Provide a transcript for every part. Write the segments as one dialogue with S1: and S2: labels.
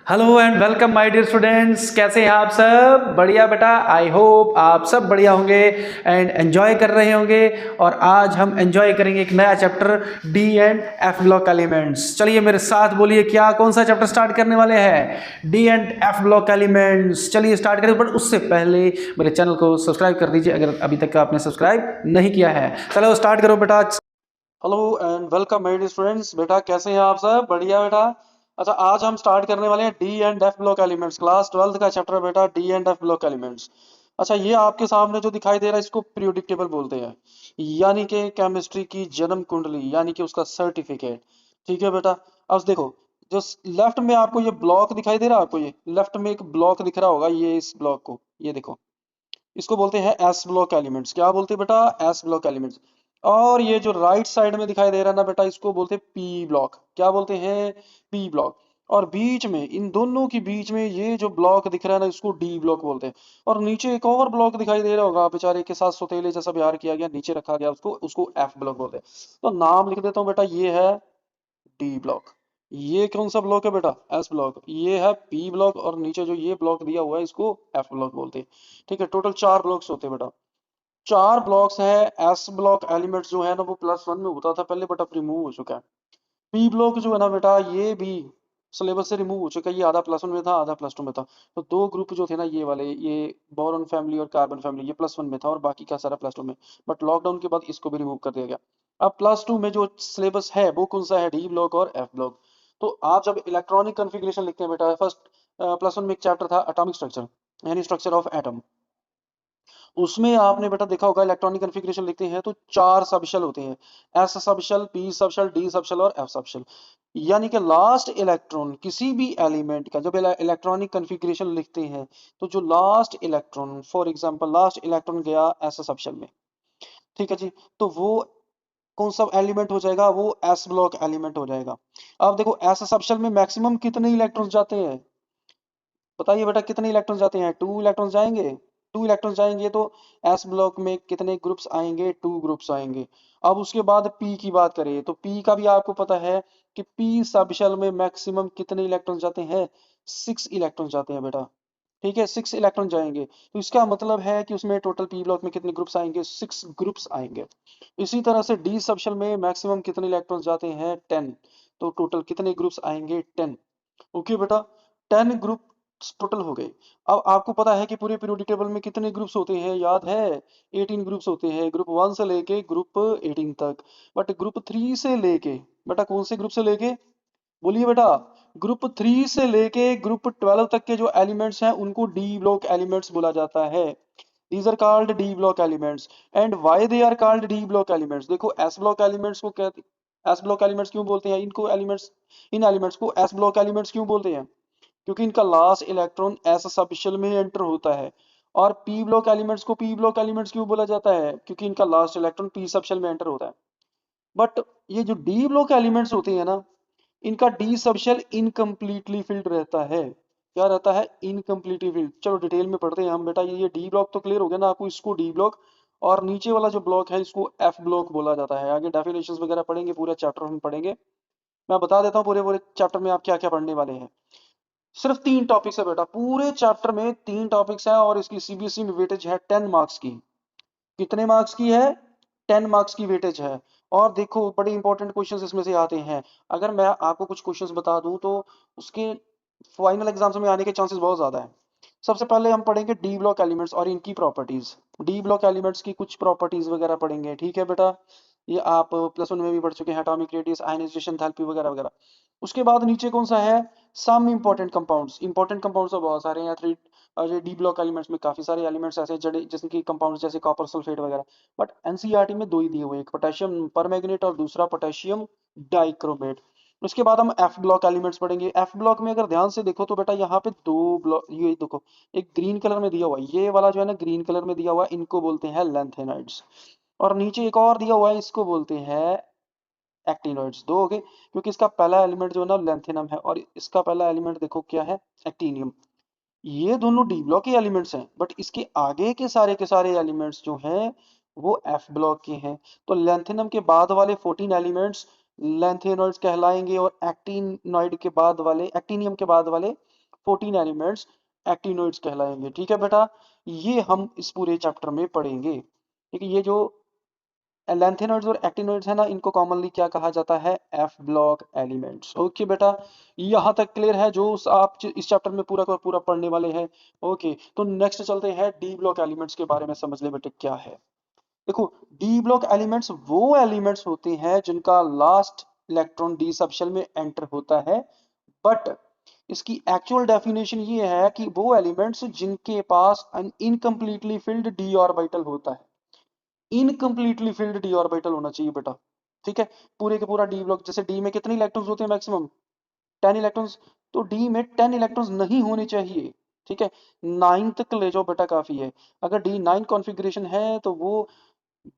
S1: Hello and welcome my dear students. कैसे हैं आप सब? बढ़िया बेटा। आई होप आप सब बढ़िया होंगे एंड एंजॉय कर रहे होंगे। और आज हम एंजॉय करेंगे एक नया chapter, D and F block elements. चलिए मेरे साथ बोलिए, क्या कौन सा चैप्टर स्टार्ट करने वाले हैं? D and F block elements. चलिए स्टार्ट करें, बट उससे पहले मेरे चैनल को सब्सक्राइब कर दीजिए अगर अभी तक आपने सब्सक्राइब नहीं किया है। चलो स्टार्ट करो बेटा। Hello and welcome my dear students. बेटा कैसे हैं आप सब? बढ़िया बेटा। अच्छा, आज हम स्टार्ट करने वाले हैं D and F block elements. Class 12th का चैप्टर है बेटा, D and F block elements. अच्छा, ये आपके सामने जो दिखाई दे रहा है इसको पीरियोडिक टेबल बोलते हैं, यानी कि केमिस्ट्री की जन्म कुंडली, यानी कि उसका सर्टिफिकेट। ठीक है बेटा। अब देखो, जो लेफ्ट में आपको ये ब्लॉक दिखाई दे रहा है, आपको ये लेफ्ट में एक ब्लॉक दिख रहा होगा, ये इस ब्लॉक को ये देखो, इसको बोलते हैं एस ब्लॉक एलिमेंट्स। क्या बोलते हैं बेटा? S block elements. और ये जो राइट साइड में दिखाई दे रहा है ना बेटा, इसको बोलते हैं पी ब्लॉक। क्या बोलते हैं? P block. और बीच में, इन दोनों के बीच में ये जो ब्लॉक दिख रहा है ना, इसको डी ब्लॉक बोलते हैं। और नीचे एक और ब्लॉक दिखाई दे रहा होगा, बेचारे के साथ सौतेले जैसा व्यवहार किया गया, नीचे रखा गया, उसको उसको एफ ब्लॉक बोलते हैं। तो नाम लिख देता हूँ बेटा, ये है डी ब्लॉक। ये कौन सा ब्लॉक है बेटा? S block. ये है पी ब्लॉक, और नीचे जो ये ब्लॉक दिया हुआ है इसको एफ ब्लॉक बोलते हैं। ठीक है, टोटल 4 ब्लॉक्स होते हैं बेटा। 4 ब्लॉक्स है। एस ब्लॉक एलिमेंट्स जो है ना, वो +1 में होता था पहले, बट अब रिमूव हो चुका है। पी ब्लॉक जो है ना बेटा, ये भी सिलेबस से रिमूव हो चुका है। ये आधा +1 में था, आधा +2 में था। तो दो ग्रुप जो थे ना, ये वाले, ये बोरॉन फैमिली और कार्बन फैमिली, ये +1 में था और बाकी का सारा +2 में। बट लॉकडाउन के बाद इसको भी रिमूव कर दिया गया। अब +2 में जो सिलेबस है वो कौन सा है? डी ब्लॉक और एफ ब्लॉक। तो आप जब इलेक्ट्रॉनिक कन्फिग्रेशन लिखते हैं बेटा, फर्स्ट +1 में एक चैप्टर था एटॉमिक स्ट्रक्चर, यानी स्ट्रक्चर ऑफ एटम। उसमें आपने बेटा देखा होगा, इलेक्ट्रॉनिक कन्फिग्रेशन लिखते हैं तो 4 सबशेल होते हैं, S subshell, P subshell, D subshell और एफ सबशेल। यानी कि लास्ट इलेक्ट्रॉन किसी भी एलिमेंट का जब इलेक्ट्रॉनिक कन्फिग्रेशन लिखते हैं, तो जो last electron, for example last electron गया एस सबशेल में, ठीक है जी, तो वो कौन सा एलिमेंट हो जाएगा? वो एस ब्लॉक एलिमेंट हो जाएगा। अब देखो, एस सबशेल में मैक्सिमम कितने इलेक्ट्रॉन्स जाते हैं? बताइए बेटा, कितने इलेक्ट्रॉन जाते हैं? 2 इलेक्ट्रॉन जाएंगे। 2 इलेक्ट्रॉन जाएंगे तो एस ब्लॉक में कितने ग्रुप्स आएंगे? 2 ग्रुप्स आएंगे। अब उसके बाद पी की बात करें तो पी का भी आपको पता है कि पी सबशेल में मैक्सिमम कितने इलेक्ट्रॉन जाते हैं? 6 इलेक्ट्रॉन जाते हैं बेटा। ठीक है, 6 इलेक्ट्रॉन जाएंगे। तो इसका मतलब है कि उसमें टोटल पी ब्लॉक में कितने ग्रुप्स आएंगे? 6 ग्रुप्स आएंगे। इसी तरह से डी सबशेल में मैक्सिमम कितने इलेक्ट्रॉन जाते हैं? 10। तो टोटल कितने ग्रुप्स आएंगे? 10। ओके बेटा, 10 ग्रुप टोटल हो गए। अब आपको पता है कि पूरे पीरियोडिक टेबल में कितने ग्रुप्स होते हैं? याद है? 18 ग्रुप्स होते हैं, ग्रुप 1 से लेके ग्रुप 18 तक। बट ग्रुप 3 से लेके, बेटा कौन से ग्रुप से लेके? बोलिए बेटा। ग्रुप 3 से लेके ग्रुप 12 तक के जो एलिमेंट्स हैं उनको डी ब्लॉक एलिमेंट्स बोला जाता है। These are called D block elements. And why they are called D block elements? देखो, S block elements को कहते, S block elements क्यों बोलते हैं इनको? एलिमेंट्स, इन एलिमेंट्स को S block elements क्यों बोलते हैं? क्योंकि इनका लास्ट इलेक्ट्रॉन S सबशेल में एंटर होता है। और P ब्लॉक एलिमेंट्स को P ब्लॉक एलिमेंट्स क्यों बोला जाता है? क्योंकि इनका लास्ट इलेक्ट्रॉन P सबशेल में एंटर होता है। बट ये जो D ब्लॉक एलिमेंट्स होते हैं ना, इनका डी सबशेल इनकम्प्लीटली फिल्ड रहता है। क्या रहता है? Incompletely field. चलो डिटेल में पढ़ते हैं हम बेटा। ये डी ब्लॉक तो क्लियर हो गया ना आपको, इसको डी ब्लॉक, और नीचे वाला जो ब्लॉक है इसको एफ ब्लॉक बोला जाता है। आगे डेफिनेशंस वगैरह पढ़ेंगे, पूरा चैप्टर हम पढ़ेंगे। मैं बता देता हूँ पूरे पूरे चैप्टर में आप क्या क्या पढ़ने वाले हैं। सिर्फ 3 टॉपिक्स है बेटा, पूरे चैप्टर में 3 टॉपिक्स है, और इसकी सीबीएसई में वेटेज है 10 मार्क्स की। कितने मार्क्स की है? 10 मार्क्स की वेटेज है। और देखो, बड़े इंपॉर्टेंट क्वेश्चंस इसमें से आते हैं। अगर मैं आपको कुछ क्वेश्चंस बता दूं तो उसके फाइनल एग्जाम्स में आने के चांसेस बहुत ज्यादा है। सबसे पहले हम पढ़ेंगे डी ब्लॉक एलिमेंट्स और इनकी प्रॉपर्टीज। डी ब्लॉक एलिमेंट्स की कुछ प्रॉपर्टीज वगैरह पढ़ेंगे, ठीक है बेटा। ये आप +1 में भी पढ़ चुके हैं, एटॉमिक रेडियस, आयनाइजेशन, थैलेपी वगैरह वगैरह। उसके बाद नीचे कौन सा है? Some important compounds. Important compounds तो बहुत सारे हैं, 3। और ये डी ब्लॉक एलिमेंट्स में काफी सारे एलिमेंट्स ऐसे हैं जड़े जिनकी कंपाउंड्स जैसे कॉपर सल्फेट वगैरह। बट एनसीईआरटी में 2 ही दिए हुए हैं, एक पोटेशियम परमैंगनेट और दूसरा पोटेशियम डाइक्रोमेट। उसके बाद हम एफ ब्लॉक एलिमेंट्स पढ़ेंगे। एफ ब्लॉक में अगर ध्यान से देखो तो बेटा यहाँ पे 2 ब्लॉक, ये देखो, एक ग्रीन कलर में दिया हुआ है, ये वाला जो है ना ग्रीन कलर में दिया हुआ है, इनको बोलते हैं लेंथेनाइड्स। और नीचे एक और दिया हुआ है, इसको बोलते हैं एक्टिनोइड्स। 2 हो गए, क्योंकि इसका पहला एलिमेंट जो है ना लेंथेनम है, और इसका पहला एलिमेंट देखो क्या है? एक्टिनियम। ये दोनों डी ब्लॉक के एलिमेंट्स हैं, बट इसके आगे के सारे एलिमेंट्स जो हैं वो एफ ब्लॉक के हैं। तो लेंथेनम के बाद वाले 14 एलिमेंट्स लैंथेनॉइड्स कहलाएंगे, और एक्टिनॉइड के बाद वाले, एक्टिनियम के बाद वाले 14 एलिमेंट्स एक्टिनॉइड्स कहलाएंगे। ठीक है बेटा, ये हम इस पूरे चैप्टर में पढ़ेंगे। ठीक है, ये जो लैंथेनॉइड्स और एक्टिनॉइड्स है ना, इनको कॉमनली क्या कहा जाता है, एफ ब्लॉक एलिमेंट्स। ओके बेटा, यहाँ तक क्लियर है जो आप इस चैप्टर में पूरा का पूरा पढ़ने वाले हैं। ओके, तो नेक्स्ट चलते हैं डी ब्लॉक एलिमेंट्स के बारे में, समझ ले बेटे क्या है। देखो, डी ब्लॉक एलिमेंट्स वो एलिमेंट्स होते हैं जिनका लास्ट इलेक्ट्रॉन डी सबशेल में एंटर होता है, बट इसकी एक्चुअल डेफिनेशन ये है कि वो एलिमेंट्स जिनके पास अन इनकम्प्लीटली फिल्ड डी ऑर्बिटल होता है। इनकम्प्लीटली फिल्ड डी ऑर्बिटल होना चाहिए बेटा। ठीक है, पूरे के पूरा डी ब्लॉक, जैसे डी में कितने इलेक्ट्रॉन्स होते हैं मैक्सिमम, 10 इलेक्ट्रॉन्स, तो डी में 10 इलेक्ट्रॉन्स नहीं होने चाहिए। ठीक है, 9 तक ले जाओ बेटा, काफी है। अगर डी 9 कॉन्फ़िगरेशन है तो वो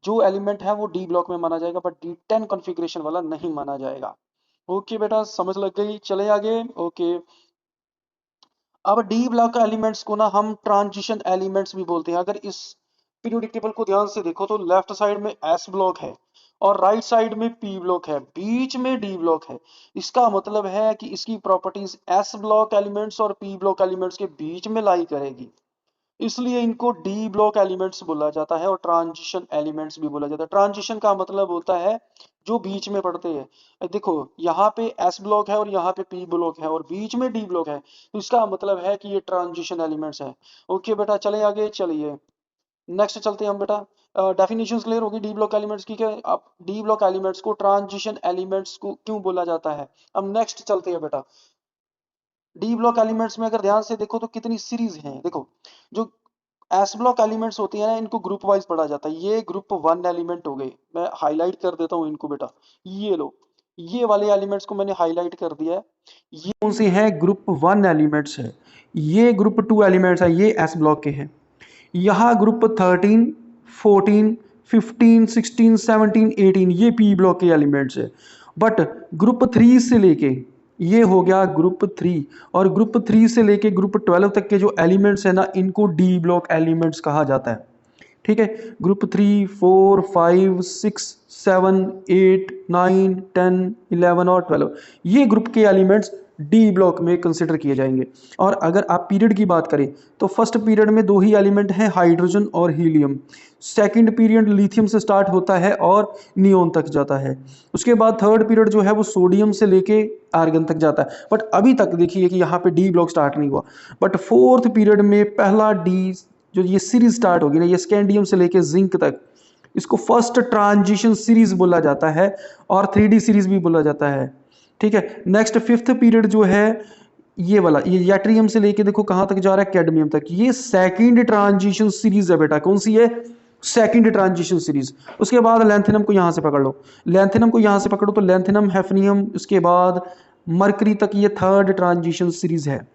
S1: जो एलिमेंट है वो डी ब्लॉक में माना जाएगा, बट डी 10 कॉन्फ़िगरेशन वाला नहीं माना जाएगा। ओके बेटा, समझ लग गई, चले आगे। ओके, अब डी ब्लॉक एलिमेंट्स को ना हम ट्रांजिशन एलिमेंट्स भी बोलते हैं। अगर इस पीरियोडिक टेबल को ध्यान से देखो तो लेफ्ट साइड में एस ब्लॉक है और राइट साइड में पी ब्लॉक है, बीच में डी ब्लॉक है। इसका मतलब है कि इसकी प्रॉपर्टीज एस ब्लॉक एलिमेंट्स और पी ब्लॉक एलिमेंट्स के बीच में लाई करेगी, इसलिए इनको डी ब्लॉक एलिमेंट्स बोला जाता है और ट्रांजिशन एलिमेंट्स भी बोला जाता है। ट्रांजिशन का मतलब होता है जो बीच में पड़ते हैं। देखो, यहाँ पे एस ब्लॉक है और यहाँ पे पी ब्लॉक है और बीच में डी ब्लॉक है, तो इसका मतलब है कि ये ट्रांजिशन एलिमेंट्स है। ओके बेटा, चले आगे, चलिए नेक्स्ट चलते हैं हम बेटा। डेफिनेशन क्लियर होगी डी ब्लॉक एलिमेंट्स की, क्या अब डी ब्लॉक एलिमेंट्स को ट्रांजिशन एलिमेंट्स को क्यों बोला जाता है। अब नेक्स्ट चलते हैं बेटा। डी ब्लॉक एलिमेंट्स में अगर ध्यान से देखो तो कितनी सीरीज हैं। देखो, जो एस ब्लॉक एलिमेंट्स होती है ना, इनको ग्रुप वाइज पढ़ा जाता है। ये ग्रुप 1 एलिमेंट हो गए, मैं हाईलाइट कर देता हूँ इनको बेटा। ये लो, ये वाले एलिमेंट्स को मैंने हाईलाइट कर दिया है। ये कौन से हैं, ग्रुप 1 एलिमेंट्स है। ये ग्रुप 2 एलिमेंट्स है, ये एस ब्लॉक के हैं। यहाँ ग्रुप 13, 14, 15, 16, 17, 18 ये पी ब्लॉक के एलिमेंट्स है। बट ग्रुप 3 से लेके, ये हो गया ग्रुप 3, और ग्रुप 3 से लेके ग्रुप 12 तक के जो एलिमेंट्स है ना, इनको डी ब्लॉक एलिमेंट्स कहा जाता है। ठीक है, ग्रुप 3, 4, 5, 6, 7, 8, 9, 10, 11 और 12 ये ग्रुप के एलिमेंट्स डी ब्लॉक में कंसिडर किए जाएंगे। और अगर आप पीरियड की बात करें तो फर्स्ट पीरियड में दो ही एलिमेंट हैं, हाइड्रोजन और हीलियम। सेकंड पीरियड लिथियम से स्टार्ट होता है और नियोन तक जाता है। उसके बाद थर्ड पीरियड जो है वो सोडियम से लेके आर्गन तक जाता है। बट अभी तक देखिए कि यहाँ पे डी ब्लॉक स्टार्ट नहीं हुआ। बट फोर्थ पीरियड में पहला डी जो ये सीरीज स्टार्ट होगी ना, ये स्कैंडियम से लेके जिंक तक, इसको फर्स्ट ट्रांजिशन सीरीज बोला जाता है और 3D सीरीज भी बोला जाता है। ठीक है, नेक्स्ट फिफ्थ पीरियड जो है ये वाला, ये यट्रियम से लेके देखो कहां तक जा रहा है, कैडमियम तक, ये सेकंड ट्रांजिशन सीरीज है बेटा। कौन सी है, सेकंड ट्रांजिशन सीरीज। उसके बाद लैंथेनम को यहां से पकड़ लो, लैंथेनम को यहां से पकड़ो तो लैंथेनम, हैफनियम, उसके बाद मरकरी तक, ये थर्ड ट्रांजिशन सीरीज है।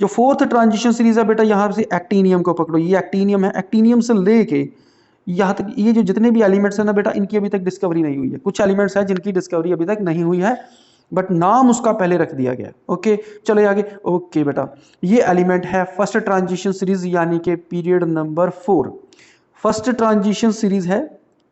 S1: जो फोर्थ ट्रांजिशन सीरीज है बेटा, यहाँ से एक्टीनियम को पकड़ो, ये एक्टीनियम है। एक्टीनियम से लेके यहाँ तक ये जो जितने भी एलिमेंट्स हैं ना बेटा, इनकी अभी तक डिस्कवरी नहीं हुई है। कुछ एलिमेंट्स हैं जिनकी डिस्कवरी अभी तक नहीं हुई है, बट नाम उसका पहले रख दिया गया। ओके, चलो आगे। ओके बेटा, ये एलिमेंट है फर्स्ट ट्रांजिशन सीरीज, यानी कि period number 4। First transition series है,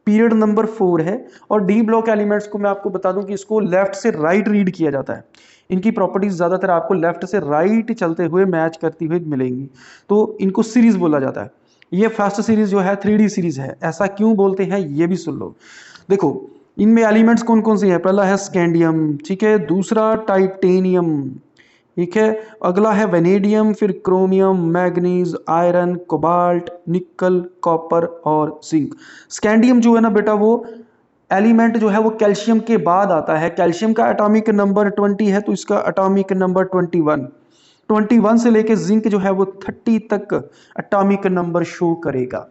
S1: पीरियड नंबर 4 है। और डी ब्लॉक एलिमेंट्स को मैं आपको बता दूं कि इसको लेफ्ट से राइट रीड किया जाता है। इनकी प्रॉपर्टीज ज़्यादातर आपको लेफ्ट से राइट चलते हुए मैच करती हुई मिलेंगी, तो इनको सीरीज बोला जाता है। ये फर्स्ट सीरीज जो है 3D सीरीज है। ऐसा क्यों बोलते हैं ये भी सुन लो। देखो, इनमें एलिमेंट्स कौन कौन से हैं, पहला है स्कैंडियम, ठीक है, दूसरा टाइटेनियम, ठीक है, अगला है वेनेडियम, फिर क्रोमियम, मैग्नीज, आयरन, कोबाल्ट, निकल, कॉपर और जिंक। स्कैंडियम जो है ना बेटा, वो एलिमेंट जो है वो कैल्शियम के बाद आता है। कैल्शियम का एटॉमिक नंबर 20 है, तो इसका एटॉमिक नंबर 21 से लेके जिंक जो है वो 30 तक एटॉमिक नंबर शो करेगा।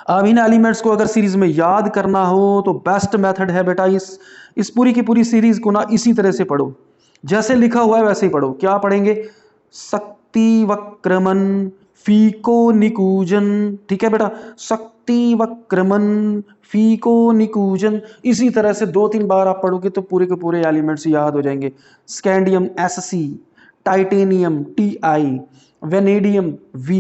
S1: अब इन एलिमेंट्स को अगर सीरीज में याद करना हो तो बेस्ट मेथड है बेटा, इस पूरी की पूरी सीरीज को ना इसी तरह से पढ़ो, जैसे लिखा हुआ है वैसे ही पढ़ो। क्या पढ़ेंगे, शक्ति वक्रमन, फीको निकूजन, ठीक है बेटा, शक्ति वक्रमन, फीको निकूजन, इसी तरह से 2-3 बार आप पढ़ोगे तो पूरे के पूरे एलिमेंट्स याद हो जाएंगे। Scandium Sc, titanium Ti, vanadium V,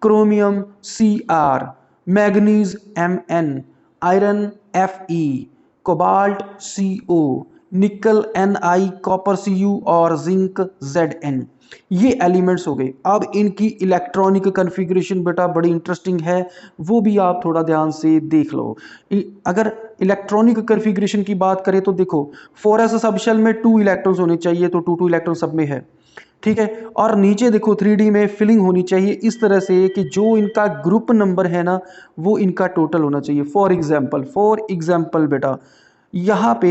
S1: chromium Cr, manganese Mn, iron Fe, cobalt CO, निकल Na, कॉपर Cu और जिंक Zn। ये एलिमेंट्स हो गए। अब इनकी इलेक्ट्रॉनिक कन्फिग्रेशन बेटा बड़ी इंटरेस्टिंग है, वो भी आप थोड़ा ध्यान से देख लो। अगर इलेक्ट्रॉनिक कन्फिग्रेशन की बात करें तो देखो 4s सब शेल में 2 इलेक्ट्रॉन्स होने चाहिए, तो 2 इलेक्ट्रॉन सब में है, ठीक है। और नीचे देखो 3D में फिलिंग होनी चाहिए इस तरह से कि जो इनका ग्रुप नंबर है ना वो इनका टोटल होना चाहिए। फॉर एग्जाम्पल बेटा यहाँ पे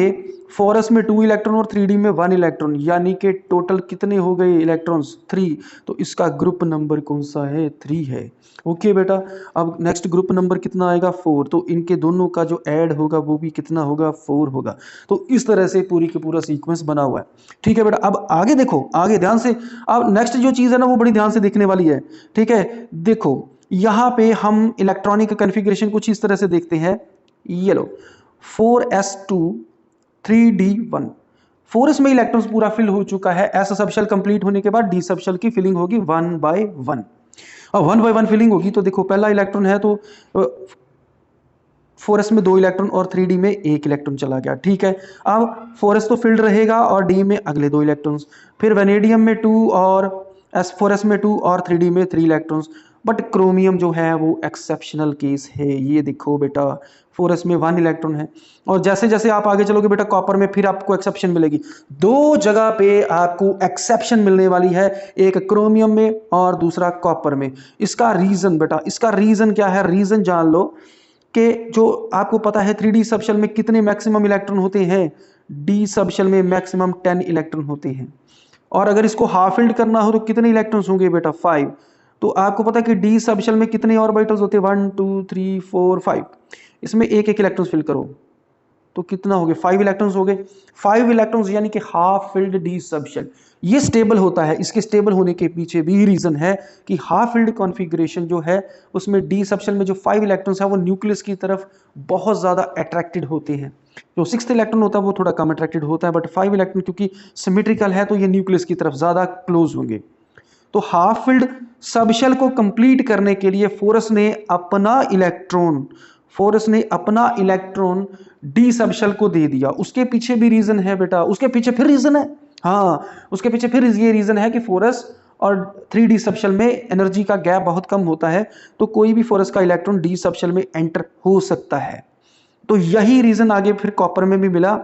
S1: 4s में 2 इलेक्ट्रॉन और 3D में 1 इलेक्ट्रॉन, यानी कि टोटल कितने हो गए इलेक्ट्रॉन्स 3। तो इसका ग्रुप नंबर कौन सा है 3 है। ओके बेटा, अब नेक्स्ट ग्रुप नंबर कितना आएगा 4, तो इनके दोनों का जो ऐड होगा वो भी कितना होगा 4 होगा। तो इस तरह से पूरी की पूरा सीक्वेंस बना हुआ है, ठीक है बेटा। अब आगे देखो, आगे ध्यान से, अब नेक्स्ट जो चीज़ है ना वो बड़ी ध्यान से देखने वाली है, ठीक है। देखो यहाँ पे हम इलेक्ट्रॉनिक कन्फिग्रेशन कुछ इस तरह से देखते हैं, ये लो 4s2 3d1। 4s में इलेक्ट्रॉन्स पूरा फिल हो चुका है। s सबशेल कंप्लीट होने के बाद d सबशेल की फिलिंग होगी 1 बाय 1। अब 1 बाय 1 फिलिंग होगी तो देखो पहला इलेक्ट्रॉन है तो 4s में 2 इलेक्ट्रॉन और 3d में 1 इलेक्ट्रॉन चला गया, ठीक है। अब 4s तो फिल्ड रहेगा और d में अगले 2 इलेक्ट्रॉन्स, फिर वेनेडियम में 2 और 4s में 2 और 3d में 3 इलेक्ट्रॉन्स। बट क्रोमियम जो है वो एक्सेप्शनल केस है। ये देखो बेटा 4s में 1 इलेक्ट्रॉन है, और जैसे जैसे आप आगे चलोगे बेटा कॉपर में फिर आपको एक्सेप्शन मिलेगी। 2 जगह पे आपको एक्सेप्शन मिलने वाली है, एक क्रोमियम में और दूसरा कॉपर में। इसका रीजन बेटा, इसका रीजन क्या है, रीजन जान लो कि जो आपको पता है 3D सबशेल में कितने मैक्सिमम इलेक्ट्रॉन होते हैं, D सबशेल में मैक्सिमम 10 इलेक्ट्रॉन होते हैं। और अगर इसको हाफ फिल्ड करना हो तो कितने इलेक्ट्रॉन्स होंगे बेटा 5। तो आपको पता है कि D सबशेल में कितने ऑर्बिटल्स होते हैं 1 2 3 4 5। इसमें एक एक इलेक्ट्रॉन फिल करो तो कितना हो गया 5 इलेक्ट्रॉन्स हो गए। 5 इलेक्ट्रॉन्स यानी कि हाफ फिल्ड D सबशेल। ये स्टेबल होता है, इसके स्टेबल होने के पीछे भी रीजन है कि हाफ फिल्ड कॉन्फ़िगरेशन जो है उसमें D सबशेल में जो 5 इलेक्ट्रॉन्स है वो न्यूक्लियस की तरफ बहुत ज़्यादा अट्रैक्टेड होते हैं। जो 6th इलेक्ट्रॉन होता है वो थोड़ा कम अट्रैक्टेड होता है, बट 5 इलेक्ट्रॉन क्योंकि सिमेट्रिकल है तो ये न्यूक्लियस की तरफ ज़्यादा क्लोज होंगे। तो हाफ फिल्ड सबशेल को कंप्लीट करने के लिए 4s ने अपना इलेक्ट्रॉन D सबशेल को दे दिया। उसके पीछे भी रीजन है बेटा, उसके पीछे फिर रीजन है, हाँ उसके पीछे फिर ये रीजन है कि 4s और 3D सबशेल में एनर्जी का गैप बहुत कम होता है, तो कोई भी 4s का इलेक्ट्रॉन D सबशेल में एंटर हो सकता है। तो यही रीजन आगे फिर कॉपर में भी मिला।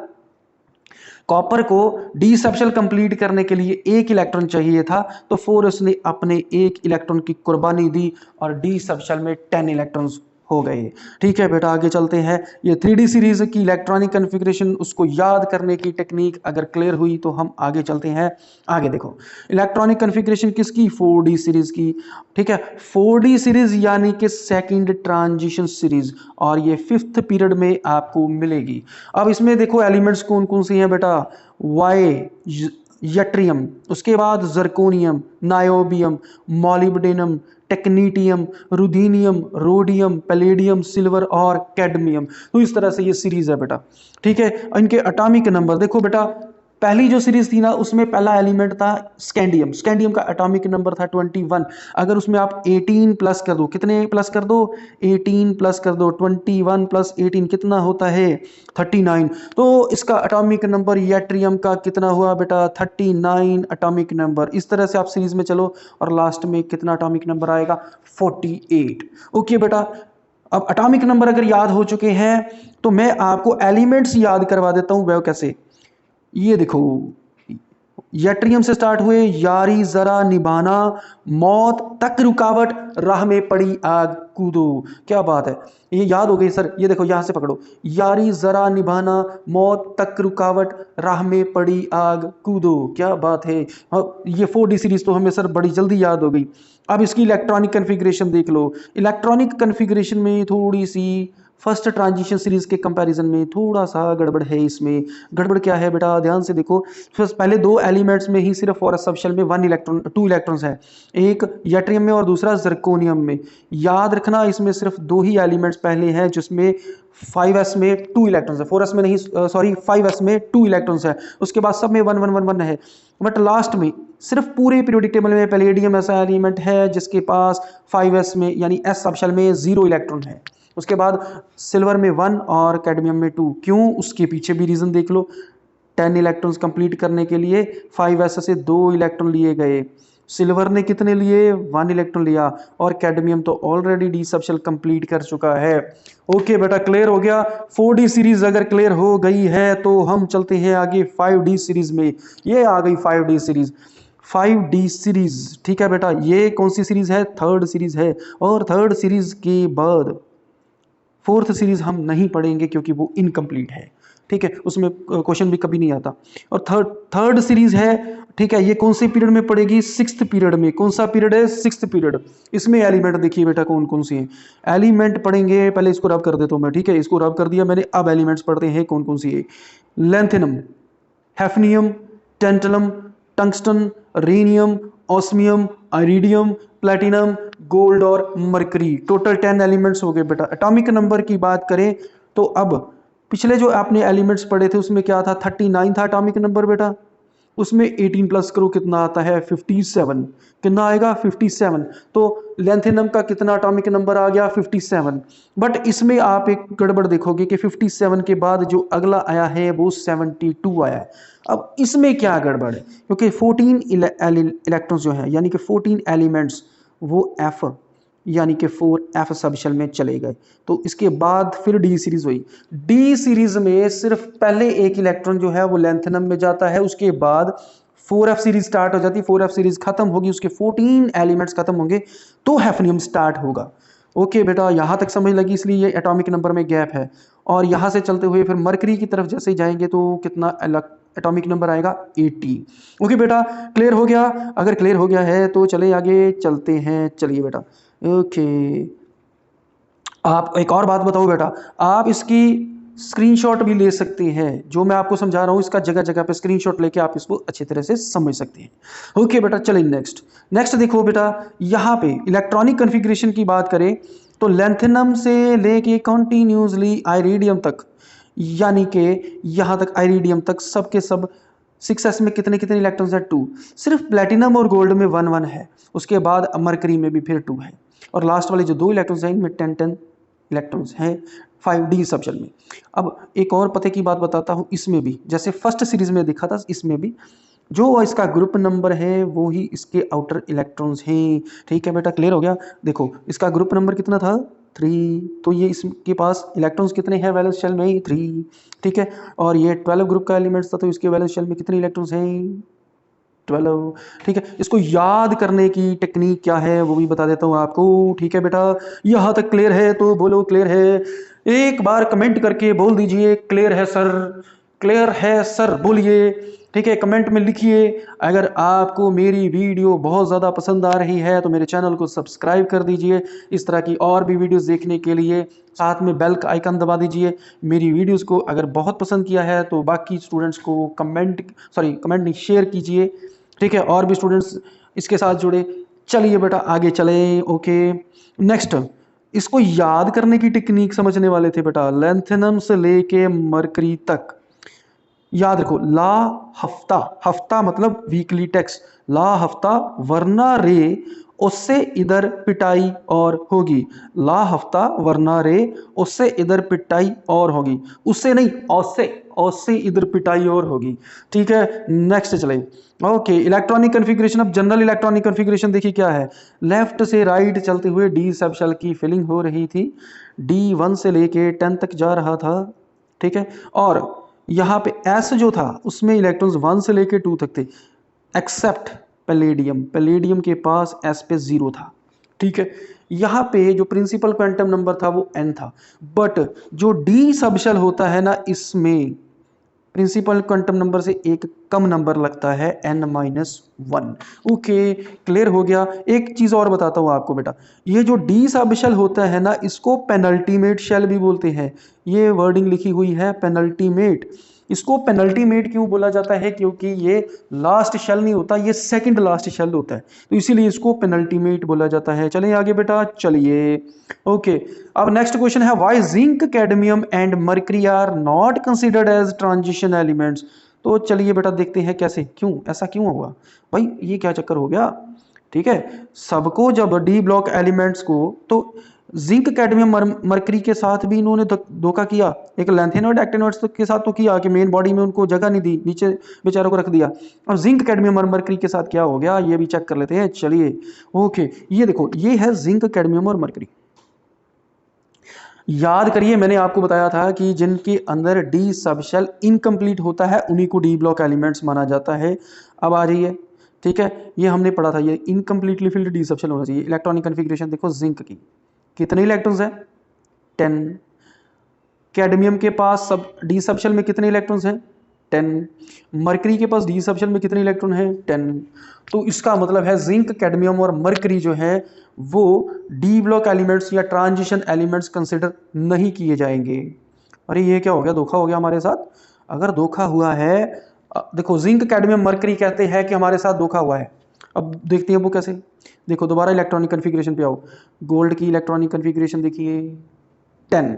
S1: कॉपर को D सबशेल कंप्लीट करने के लिए 1 इलेक्ट्रॉन चाहिए था, तो 4s ने अपने 1 इलेक्ट्रॉन की कुर्बानी दी और D सबशेल में 10 इलेक्ट्रॉन्स हो गए। ठीक है बेटा, आगे चलते हैं। ये 3D सीरीज की इलेक्ट्रॉनिक कन्फिग्रेशन, उसको याद करने की टेक्निक अगर क्लियर हुई तो हम आगे चलते हैं। आगे देखो इलेक्ट्रॉनिक कन्फिग्रेशन किसकी, 4D सीरीज की। ठीक है, 4D सीरीज यानी कि सेकंड ट्रांजिशन सीरीज, और ये 5th पीरियड में आपको मिलेगी। अब इसमें देखो एलिमेंट्स कौन कौन से हैं बेटा, वाई यट्रियम, उसके बाद zirconium, niobium, molybdenum, technetium, ruthenium, rhodium, palladium, silver और कैडमियम। तो इस तरह से ये सीरीज है बेटा। ठीक है, इनके एटॉमिक नंबर देखो बेटा, पहली जो सीरीज थी ना उसमें पहला एलिमेंट था स्कैंडियम। स्कैंडियम का एटॉमिक नंबर था 21। अगर उसमें आप 18 प्लस कर दो, कितने प्लस कर दो 18 प्लस कर दो, 21 प्लस 18 कितना होता है 39। तो इसका एटॉमिक नंबर यट्रियम का कितना हुआ बेटा 39 एटॉमिक नंबर। इस तरह से आप सीरीज में चलो और लास्ट में कितना एटॉमिक नंबर आएगा 48। ओके बेटा, अब एटॉमिक नंबर अगर याद हो चुके हैं तो मैं आपको एलिमेंट्स याद करवा देता हूं। वह कैसे, ये देखो यट्रियम से स्टार्ट हुए, यारी जरा निभाना, मौत तक रुकावट, राह में पड़ी आग कूदो। क्या बात है, ये याद हो गई सर। ये देखो यहां से पकड़ो, यारी जरा निभाना, मौत तक रुकावट, राह में पड़ी आग कूदो। क्या बात है। ये 4D सीरीज तो हमें सर बड़ी जल्दी याद हो गई। अब इसकी इलेक्ट्रॉनिक कन्फिग्रेशन देख लो। इलेक्ट्रॉनिक कन्फिग्रेशन में थोड़ी सी फर्स्ट ट्रांजिशन सीरीज के कंपैरिजन में थोड़ा सा गड़बड़ है। इसमें गड़बड़ क्या है बेटा, ध्यान से देखो। पहले 2 एलिमेंट्स में ही सिर्फ 4s सबशेल में 2 इलेक्ट्रॉन्स है, एक यट्रियम में और दूसरा जर्कोनियम में। याद रखना इसमें सिर्फ 2 ही एलिमेंट्स पहले हैं जिसमें 5s में 2 इलेक्ट्रॉन्स है, 4s में नहीं, सॉरी 5s में 2 इलेक्ट्रॉन्स है। उसके बाद सब में 1 1 1 1 है। बट लास्ट में सिर्फ पूरे पीरियोडिक टेबल में पैलेडियम ऐसा एलिमेंट है जिसके पास 5s में यानी s सबशेल में 0 इलेक्ट्रॉन है। उसके बाद सिल्वर में 1 और कैडमियम में 2। क्यों, उसके पीछे भी रीज़न देख लो। 10 इलेक्ट्रॉन्स कंप्लीट करने के लिए 5s से 2 इलेक्ट्रॉन लिए गए। सिल्वर ने कितने लिए, 1 इलेक्ट्रॉन लिया, और कैडमियम तो already d sub shell complete कर चुका है। ओके बेटा, क्लियर हो गया। 4D सीरीज अगर क्लियर हो गई है तो हम चलते हैं आगे 5D सीरीज में। ये आ गई 5D सीरीज। 5D सीरीज, ठीक है बेटा, ये कौन सी सीरीज है, थर्ड सीरीज है। और थर्ड सीरीज के बाद फोर्थ सीरीज हम नहीं पढ़ेंगे क्योंकि वो इनकम्प्लीट है, ठीक है, उसमें क्वेश्चन भी कभी नहीं आता। और थर्ड सीरीज है, ठीक है, ये कौन से पीरियड में पड़ेगी, सिक्स्थ पीरियड में। कौन सा पीरियड है, सिक्स्थ पीरियड। इसमें एलिमेंट देखिए बेटा कौन कौन सी है, एलिमेंट पढ़ेंगे। पहले इसको रब कर देता हूँ मैं, ठीक है, इसको रब कर दिया मैंने। अब एलिमेंट्स पढ़ते हैं कौन कौन सी है। Lanthanum, hafnium, tantalum, tungsten, rhenium, osmium, iridium, platinum, gold और मरकरी। टोटल 10 एलिमेंट्स हो गए बेटा। एटॉमिक नंबर की बात करें तो अब पिछले जो आपने एलिमेंट्स पढ़े थे उसमें क्या था, 39 था एटॉमिक नंबर बेटा। उसमें 18 प्लस करो कितना आता है, 57। कितना आएगा, 57। तो लेंथेनम का कितना एटॉमिक नंबर आ गया, 57। बट इसमें आप एक गड़बड़ देखोगे कि 57 के बाद जो अगला आया है वो 72 आया है। अब इसमें क्या गड़बड़ है, क्योंकि 14 इलेक्ट्रॉन्स जो है, यानी कि 14 एलिमेंट्स, वो एफ यानी कि 4f सब शेल में चले गए। तो इसके बाद फिर डी सीरीज हुई। डी सीरीज में सिर्फ पहले एक इलेक्ट्रॉन जो है वो लेंथेनम में जाता है, उसके बाद 4f सीरीज स्टार्ट हो जाती है। 4f सीरीज खत्म होगी, उसके 14 एलिमेंट्स खत्म होंगे तो हैफनियम स्टार्ट होगा। ओके बेटा, यहां तक समझ लगी, इसलिए ये एटॉमिक नंबर में गैप है। और यहां से चलते हुए फिर मरकरी की तरफ जैसे ही जाएंगे तो कितना एटॉमिक नंबर आएगा, 80। ओके बेटा, क्लियर हो गया। अगर क्लियर हो गया है तो चले आगे चलते हैं। चलिए बेटा, ओके, आप एक और बात बताओ बेटा, आप इसकी स्क्रीनशॉट भी ले सकते हैं। जो मैं आपको समझा रहा हूं इसका जगह जगह पे स्क्रीनशॉट लेके आप इसको अच्छी तरह से समझ सकते हैं। ओके बेटा, चलिए नेक्स्ट देखो बेटा, यहाँ पे इलेक्ट्रॉनिक कॉन्फ़िगरेशन की बात करें तो लेंथेनम से लेके कंटिन्यूसली आइरिडियम तक, यानी कि यहाँ तक आइरिडियम तक सबके सब 6s में कितने कितने इलेक्ट्रॉन्स हैं, 2। सिर्फ प्लेटिनम और गोल्ड में 1 है। उसके बाद मरकरी में भी फिर 2 है। और लास्ट वाले जो 2 इलेक्ट्रॉन्स हैं इनमें 10 इलेक्ट्रॉन्स हैं 5D सब शेल में। अब एक और पते की बात बताता हूँ, इसमें भी जैसे फर्स्ट सीरीज में देखा था, इसमें भी जो इसका ग्रुप नंबर है वो ही इसके आउटर इलेक्ट्रॉन्स हैं। ठीक है बेटा, क्लियर हो गया। देखो इसका ग्रुप नंबर कितना था, 3, तो ये इसके पास इलेक्ट्रॉन्स कितने हैं वैलेंस शेल में, 3। ठीक है, और ये 12 ग्रुप का एलिमेंट्स था, तो इसके वैलेंस शेल में कितने इलेक्ट्रॉन्स हैं, 12। ठीक है, इसको याद करने की टेक्निक क्या है वो भी बता देता हूँ आपको। ठीक है बेटा, यहाँ तक क्लियर है तो बोलो क्लियर है। एक बार कमेंट करके बोल दीजिए क्लियर है सर, क्लियर है सर बोलिए। ठीक है, कमेंट में लिखिए। अगर आपको मेरी वीडियो बहुत ज़्यादा पसंद आ रही है तो मेरे चैनल को सब्सक्राइब कर दीजिए। इस तरह की और भी वीडियोस देखने के लिए साथ में बेल का आइकन दबा दीजिए। मेरी वीडियोस को अगर बहुत पसंद किया है तो बाकी स्टूडेंट्स को कमेंट नहीं, शेयर कीजिए। ठीक है, और भी स्टूडेंट्स इसके साथ जुड़े। चलिए बेटा आगे चले। ओके, नेक्स्ट इसको याद करने की टेक्निक समझने वाले थे बेटा। लेंथेनम से लेके मरकरी तक याद रखो, ला हफ्ता, हफ्ता मतलब वीकली टेक्स्ट, ला हफ्ता वरना रे उससे इधर पिटाई और होगी। ला हफ्ता वरना रे उससे इधर पिटाई और होगी, उससे नहीं, उससे इधर पिटाई और होगी। ठीक है, नेक्स्ट चले। Okay, electronic configuration. अब जनरल इलेक्ट्रॉनिक कॉन्फ़िगरेशन देखिए क्या है। लेफ्ट से राइट चलते हुए डी सब शेल की फिलिंग हो रही थी। D1 से लेके 10 तक जा रहा था। ठीक है, और यहाँ पे S जो था उसमें इलेक्ट्रॉन्स 1 से लेके 2 तक थे, एक्सेप्ट पैलेडियम। पैलेडियम के पास S पे 0 था। ठीक है, यहाँ पे जो प्रिंसिपल क्वांटम नंबर था वो n था। बट जो D सब शेल होता है ना, इसमें प्रिंसिपल क्वांटम नंबर से एक कम नंबर लगता है, n-1। ओके, क्लियर हो गया। एक चीज़ और बताता हूँ आपको बेटा, ये जो डी सब शेल होता है ना, इसको पेनल्टीमेट शेल भी बोलते हैं। ये वर्डिंग लिखी हुई है पेनल्टीमेट। इसको पेनल्टीमेट क्यों बोला जाता है, क्योंकि ये लास्ट शेल नहीं होता, ये सेकंड लास्ट शेल होता है, तो इसीलिए इसको पेनल्टीमेट बोला जाता है। चलिए आगे बेटा, चलिए। ओके, अब नेक्स्ट क्वेश्चन है, why zinc, cadmium and mercury are not considered as transition elements. तो चलिए बेटा देखते हैं कैसे, क्यों ऐसा क्यों हुआ भाई, ये क्या चक्कर हो गया। ठीक है, सबको जब डी ब्लॉक एलिमेंट्स को, तो जिंक कैडमियम मरकरी के साथ भी इन्होंने धोखा किया। एक लैंथेनॉइड एक्टिनॉइड्स के साथ तो किया कि मेन बॉडी में उनको जगह नहीं दी, नीचे बेचारों को रख दिया। और जिंक कैडमियम और मरकरी के साथ क्या हो गया ये भी चेक कर लेते हैं। चलिए ओके, ये देखो ये है जिंक कैडमियम और मरकरी। याद करिए मैंने आपको बताया था कि जिनके अंदर डी सबशेल इनकम्प्लीट होता है उन्हीं को डी ब्लॉक एलिमेंट्स माना जाता है। अब आ जाइए, ठीक है, ये हमने पढ़ा था, ये इनकम्प्लीटली फिल्ड डी सबशेल होना चाहिए। इलेक्ट्रॉनिक कन्फिग्रेशन देखो जिंक की कितने इलेक्ट्रॉन्स हैं 10। कैडमियम के पास सब डी सबशेल में कितने इलेक्ट्रॉन्स हैं 10। मरकरी के पास डी सबशेल में कितने इलेक्ट्रॉन हैं 10। तो इसका मतलब है जिंक कैडमियम और मरकरी जो है वो डी ब्लॉक एलिमेंट्स या ट्रांजिशन एलिमेंट्स कंसिडर नहीं किए जाएंगे। अरे ये क्या हो गया, धोखा हो गया हमारे साथ। अगर धोखा हुआ है, देखो जिंक कैडमियम मरकरी कहते हैं कि हमारे साथ धोखा हुआ है। अब देखते हैं वो कैसे। देखो दोबारा इलेक्ट्रॉनिक कन्फिग्रेशन पे आओ। गोल्ड की इलेक्ट्रॉनिक कन्फिग्रेशन देखिए 10,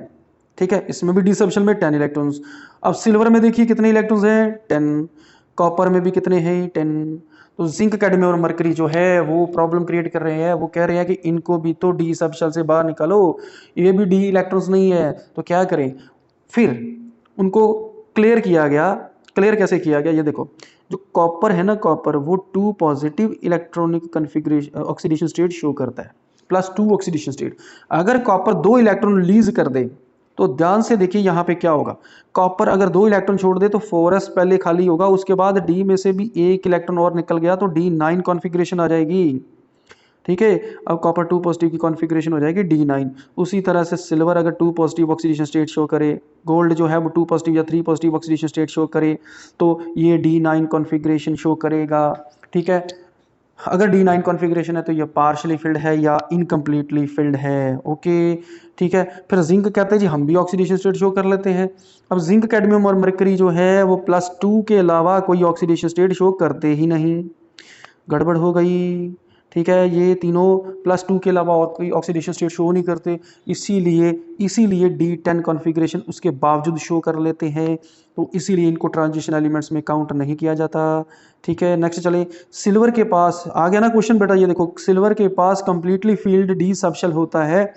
S1: ठीक है, इसमें भी डी सबशेल में 10 इलेक्ट्रॉन्स। अब सिल्वर में देखिए कितने इलेक्ट्रॉन्स हैं 10। कॉपर में भी कितने हैं 10। तो जिंक कैडमियम और मरकरी जो है वो प्रॉब्लम क्रिएट कर रहे हैं। वो कह रहे हैं कि इनको भी तो डी सबशेल से बाहर निकालो, ये भी डी इलेक्ट्रॉन्स नहीं है तो क्या करें। फिर उनको क्लियर किया गया। क्लियर कैसे किया गया, ये देखो जो कॉपर है ना, कॉपर वो 2 positive electronic configuration oxidation state show करता है, +2 ऑक्सीडेशन स्टेट। अगर कॉपर 2 इलेक्ट्रॉन रिलीज कर दे तो ध्यान से देखिए यहाँ पे क्या होगा। कॉपर अगर 2 इलेक्ट्रॉन छोड़ दे तो 4s पहले खाली होगा, उसके बाद डी में से भी एक इलेक्ट्रॉन और निकल गया तो D9 कॉन्फ़िगरेशन आ जाएगी, ठीक है। अब कॉपर 2 पॉजिटिव की कॉन्फ़िगरेशन हो जाएगी D9। उसी तरह से सिल्वर अगर 2 पॉजिटिव ऑक्सीडेशन स्टेट शो करे, गोल्ड जो है वो 2 पॉजिटिव या 3 पॉजिटिव ऑक्सीडेशन स्टेट शो करे तो ये D9 कॉन्फ़िगरेशन शो करेगा, ठीक है। अगर D9 कॉन्फ़िगरेशन है तो ये पार्शली फिल्ड है या इनकम्प्लीटली फिल्ड है, ओके, ठीक है। फिर जिंक कहते हैं जी हम भी ऑक्सीडेशन स्टेट शो कर लेते हैं। अब जिंक कैडमियम और मरकरी जो है वो +2 के अलावा कोई ऑक्सीडेशन स्टेट शो करते ही नहीं, गड़बड़ हो गई, ठीक है। ये तीनों +2 के अलावा और कोई ऑक्सीडेशन स्टेट शो नहीं करते, इसीलिए D10 कॉन्फ़िगरेशन उसके बावजूद शो कर लेते हैं, तो इसीलिए इनको ट्रांजिशन एलिमेंट्स में काउंट नहीं किया जाता, ठीक है। नेक्स्ट चले, सिल्वर के पास आ गया ना क्वेश्चन बेटा। ये देखो सिल्वर के पास कंप्लीटली फील्ड डी सबशेल होता है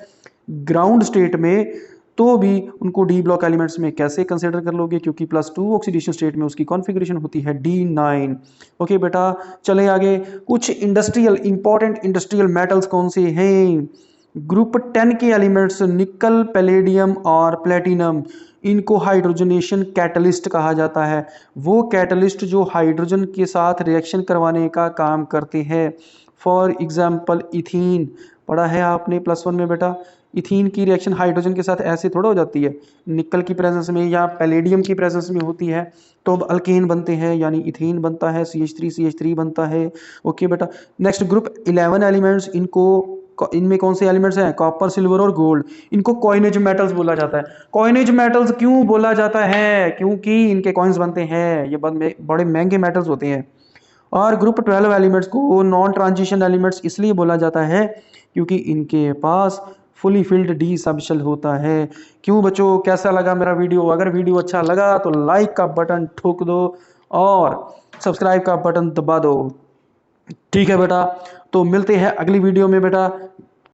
S1: ग्राउंड स्टेट में, तो भी उनको डी ब्लॉक एलिमेंट्स में कैसे कंसिडर कर लोगे, क्योंकि +2 ऑक्सीडेशन स्टेट में उसकी कॉन्फ़िगरेशन होती है D9। ओके बेटा चले आगे। कुछ इंडस्ट्रियल इंपॉर्टेंट इंडस्ट्रियल मेटल्स कौन से हैं। ग्रुप 10 के एलिमेंट्स निकल, पैलेडियम और प्लेटिनम, इनको हाइड्रोजनेशन कैटलिस्ट कहा जाता है। वो कैटलिस्ट जो हाइड्रोजन के साथ रिएक्शन करवाने का काम करते हैं। फॉर एग्जाम्पल इथीन, पढ़ा है आपने +1 में बेटा। इथीन की रिएक्शन हाइड्रोजन के साथ ऐसे थोड़ा हो जाती है, निकल की प्रेजेंस में या पैलेडियम की प्रेजेंस में होती है तो अब अल्केन बनते हैं, यानी इथीन बनता है, CH3 बनता है, ओके बेटा। नेक्स्ट ग्रुप 11 एलिमेंट्स, इनमें कौन से एलिमेंट्स हैं, कॉपर, सिल्वर और गोल्ड। इनको कॉइनेज मेटल्स बोला जाता है। कॉइनेज मेटल्स क्यों बोला जाता है, क्योंकि इनके कॉइन्स बनते हैं, ये बड़े महंगे मेटल्स होते हैं। और ग्रुप 12 एलिमेंट्स को नॉन ट्रांजिशन एलिमेंट्स इसलिए बोला जाता है क्योंकि इनके पास फुली फिल्ड डी सबशेल होता है। क्यों बच्चों, कैसा लगा मेरा वीडियो। अगर वीडियो अच्छा लगा तो लाइक का बटन ठोक दो और सब्सक्राइब का बटन दबा दो, ठीक है बेटा। तो मिलते हैं अगली वीडियो में बेटा।